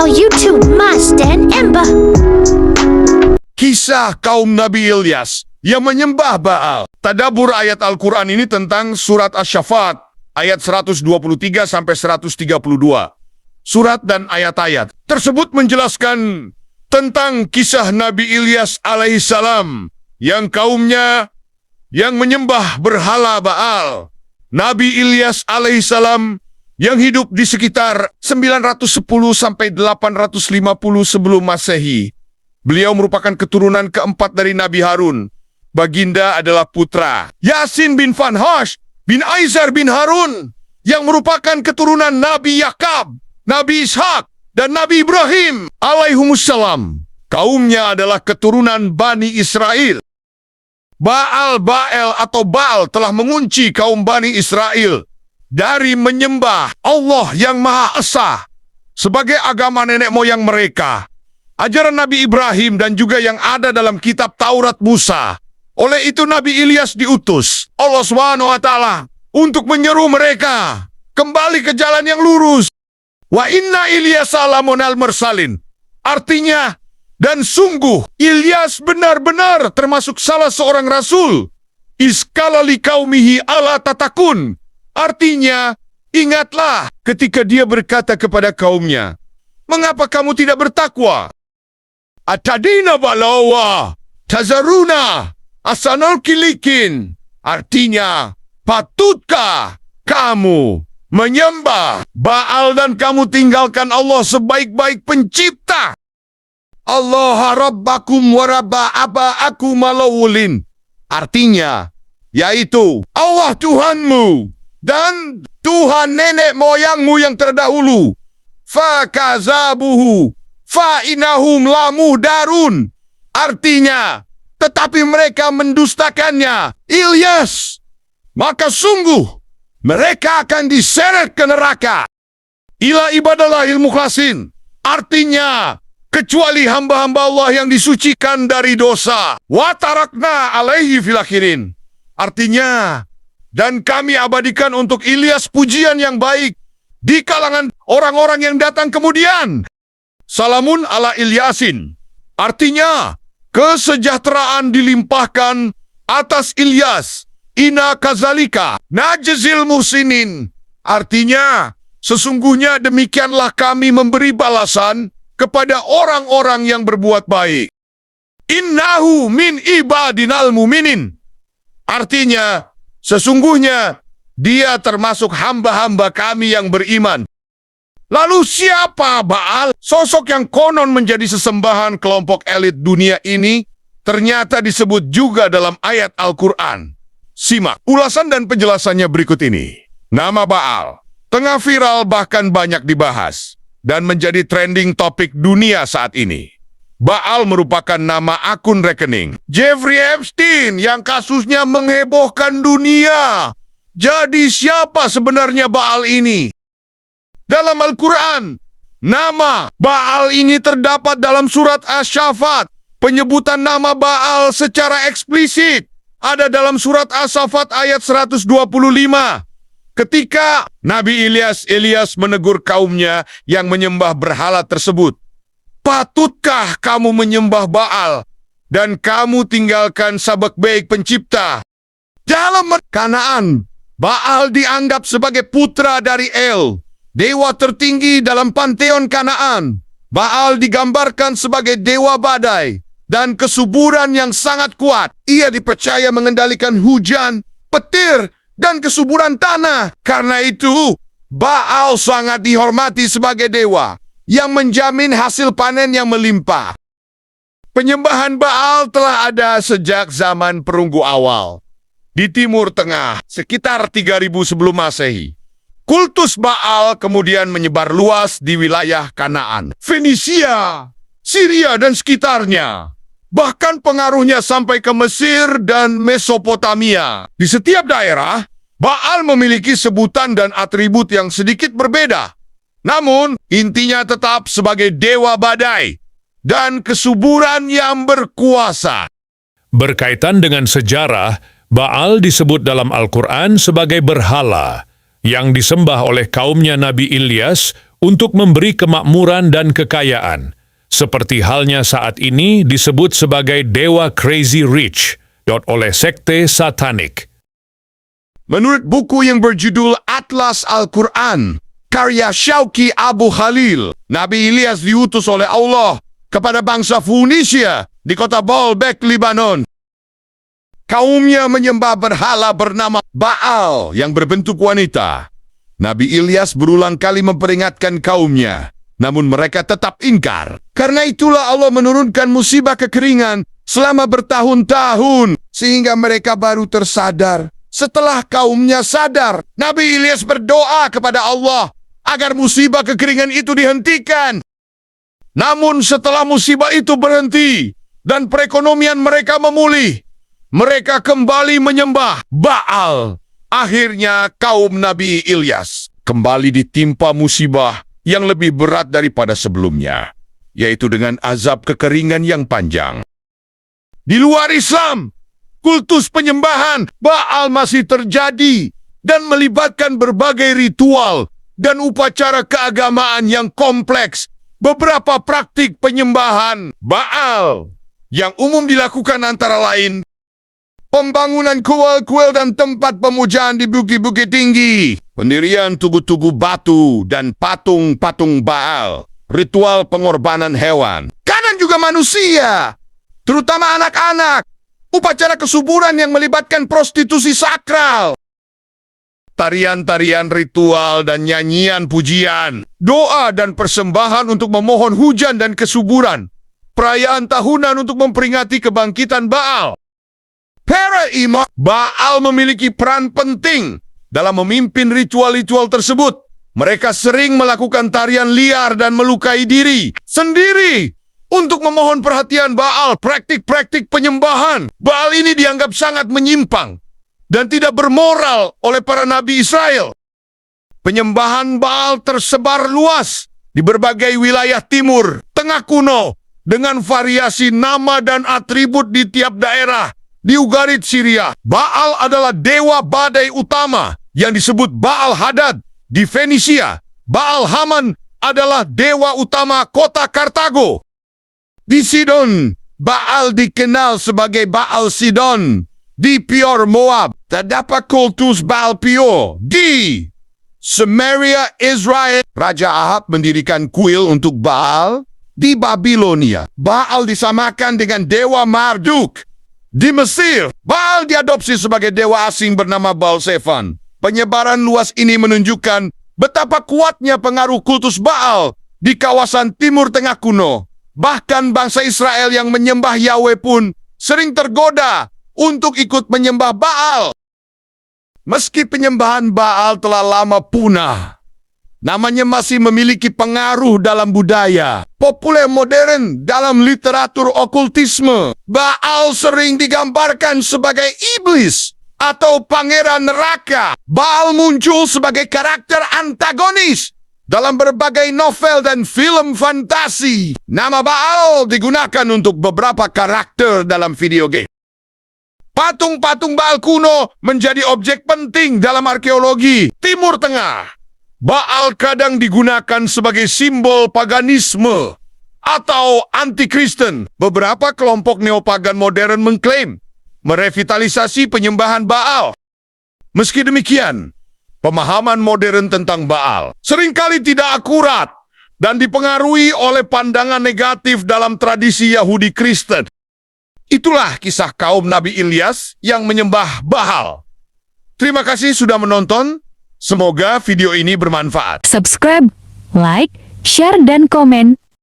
Wow, YouTube Mas dan Ember. Kisah kaum Nabi Ilyas yang menyembah Baal. Tadabbur ayat Al-Quran ini tentang surat Asy-Syafat, ayat 123 sampai 132. Surat dan ayat-ayat tersebut menjelaskan tentang kisah Nabi Ilyas alaihissalam yang kaumnya yang menyembah berhala Baal. Nabi Ilyas alaihissalam yang hidup di sekitar 910 sampai 850 sebelum Masehi. Beliau merupakan keturunan keempat dari Nabi Harun. Baginda adalah putra Yasin bin Fanhash bin Aizar bin Harun yang merupakan keturunan Nabi Yakub, Nabi Ishak, dan Nabi Ibrahim alaihimussalam. Kaumnya adalah keturunan Bani Israel. Baal telah mengunci kaum Bani Israel dari menyembah Allah yang Maha Esa sebagai agama nenek moyang mereka. Ajaran Nabi Ibrahim dan juga yang ada dalam kitab Taurat Musa. Oleh itu Nabi Ilyas diutus Allah SWT untuk menyeru mereka kembali ke jalan yang lurus. Wa inna Ilyasa lamunal mursalin. Artinya, dan sungguh Ilyas benar-benar termasuk salah seorang rasul. Iskala liqaumihi ala tatakun. Artinya, ingatlah ketika dia berkata kepada kaumnya, mengapa kamu tidak bertakwa? Atadina balawa, tazaruna, asanul kilikin. Artinya, patutkah kamu menyembah Baal dan kamu tinggalkan Allah sebaik-baik pencipta? Allah rabbakum wa rabba aba'akum malawulin. Artinya, yaitu Allah Tuhanmu dan Tuhan nenek moyangmu yang terdahulu. Fakazabuhu fa'inahum lamudarun. Artinya, tetapi mereka mendustakannya, Ilyas, maka sungguh mereka akan diseret ke neraka. Ila ibadallahil mukhlasin. Artinya, kecuali hamba-hamba Allah yang disucikan dari dosa. Wa tarakna alaihi fil akhirin. Artinya, dan kami abadikan untuk Ilyas pujian yang baik di kalangan orang-orang yang datang kemudian. Salamun ala Ilyasin. Artinya, kesejahteraan dilimpahkan atas Ilyas. Ina kazalika najzil muhsinin. Artinya, sesungguhnya demikianlah kami memberi balasan kepada orang-orang yang berbuat baik. Innahu min ibadinal muminin. Artinya, sesungguhnya dia termasuk hamba-hamba kami yang beriman. Lalu siapa Baal? Sosok yang konon menjadi sesembahan kelompok elit dunia ini ternyata disebut juga dalam ayat Al-Quran. Simak ulasan dan penjelasannya berikut ini. Nama Baal tengah viral bahkan banyak dibahas dan menjadi trending topik dunia saat ini. Baal merupakan nama akun rekening Jeffrey Epstein yang kasusnya menghebohkan dunia. Jadi siapa sebenarnya Baal ini? Dalam Al-Quran, nama Baal ini terdapat dalam surat Asy-Syafat. Penyebutan nama Baal secara eksplisit ada dalam surat As-Saffat ayat 125. Ketika Nabi Ilyas menegur kaumnya yang menyembah berhala tersebut, patutkah kamu menyembah Baal dan kamu tinggalkan sabak baik pencipta? Dalam Kanaan, Baal dianggap sebagai putra dari El, dewa tertinggi dalam panteon Kanaan. Baal digambarkan sebagai dewa badai dan kesuburan yang sangat kuat. Ia dipercaya mengendalikan hujan, petir, dan kesuburan tanah. Karena itu, Baal sangat dihormati sebagai dewa yang menjamin hasil panen yang melimpah. Penyembahan Baal telah ada sejak zaman perunggu awal. Di Timur Tengah, sekitar 3000 sebelum Masehi. Kultus Baal kemudian menyebar luas di wilayah Kanaan, Fenisia, Syria, dan sekitarnya. Bahkan pengaruhnya sampai ke Mesir dan Mesopotamia. Di setiap daerah, Baal memiliki sebutan dan atribut yang sedikit berbeda. Namun, intinya tetap sebagai dewa badai dan kesuburan yang berkuasa. Berkaitan dengan sejarah, Baal disebut dalam Al-Quran sebagai berhala yang disembah oleh kaumnya Nabi Ilyas untuk memberi kemakmuran dan kekayaan, seperti halnya saat ini disebut sebagai Dewa Crazy Rich oleh sekte satanik. Menurut buku yang berjudul Atlas Al-Quran, karya Syauqi Abu Khalil, Nabi Ilyas diutus oleh Allah kepada bangsa Funisia di kota Baalbek, Libanon. Kaumnya menyembah berhala bernama Baal yang berbentuk wanita. Nabi Ilyas berulang kali memperingatkan kaumnya, namun mereka tetap ingkar. Karena itulah Allah menurunkan musibah kekeringan selama bertahun-tahun, sehingga mereka baru tersadar. Setelah kaumnya sadar, Nabi Ilyas berdoa kepada Allah agar musibah kekeringan itu dihentikan. Namun setelah musibah itu berhenti dan perekonomian mereka memulih, mereka kembali menyembah Baal. Akhirnya kaum Nabi Ilyas kembali ditimpa musibah yang lebih berat daripada sebelumnya, yaitu dengan azab kekeringan yang panjang. Di luar Islam, kultus penyembahan Baal masih terjadi dan melibatkan berbagai ritual dan upacara keagamaan yang kompleks. Beberapa praktik penyembahan Baal yang umum dilakukan antara lain pembangunan kuil-kuil dan tempat pemujaan di bukit-bukit tinggi, pendirian tugu-tugu batu dan patung-patung Baal, ritual pengorbanan hewan, kadang juga manusia, terutama anak-anak, upacara kesuburan yang melibatkan prostitusi sakral, tarian-tarian ritual dan nyanyian pujian, doa dan persembahan untuk memohon hujan dan kesuburan, perayaan tahunan untuk memperingati kebangkitan Baal. Para imam Baal memiliki peran penting dalam memimpin ritual-ritual tersebut. Mereka sering melakukan tarian liar dan melukai diri sendiri untuk memohon perhatian Baal. Praktik-praktik penyembahan Baal ini dianggap sangat menyimpang dan tidak bermoral oleh para nabi Israel. Penyembahan Baal tersebar luas di berbagai wilayah timur, tengah kuno, dengan variasi nama dan atribut di tiap daerah. Di Ugarit, Syria, Baal adalah dewa badai utama yang disebut Baal Hadad. Di Fenisia, Baal Haman adalah dewa utama kota Kartago. Di Sidon, Baal dikenal sebagai Baal Sidon. Di Peor, Moab, terdapat kultus Baal Peor. Di Samaria, Israel, Raja Ahab mendirikan kuil untuk Baal. Di Babilonia, Baal disamakan dengan dewa Marduk. Di Mesir, Baal diadopsi sebagai dewa asing bernama Baal-Zephon. Penyebaran luas ini menunjukkan betapa kuatnya pengaruh kultus Baal di kawasan Timur Tengah kuno. Bahkan bangsa Israel yang menyembah Yahweh pun sering tergoda untuk ikut menyembah Baal. Meski penyembahan Baal telah lama punah, namanya masih memiliki pengaruh dalam budaya populer modern. Dalam literatur okultisme, Baal sering digambarkan sebagai iblis atau pangeran neraka. Baal muncul sebagai karakter antagonis dalam berbagai novel dan film fantasi. Nama Baal digunakan untuk beberapa karakter dalam video game. Patung-patung Baal kuno menjadi objek penting dalam arkeologi Timur Tengah. Baal kadang digunakan sebagai simbol paganisme atau anti-Kristen. Beberapa kelompok neopagan modern mengklaim merevitalisasi penyembahan Baal. Meski demikian, pemahaman modern tentang Baal seringkali tidak akurat dan dipengaruhi oleh pandangan negatif dalam tradisi Yahudi Kristen. Itulah kisah kaum Nabi Ilyas yang menyembah Baal. Terima kasih sudah menonton. Semoga video ini bermanfaat. Subscribe, like, share, dan komen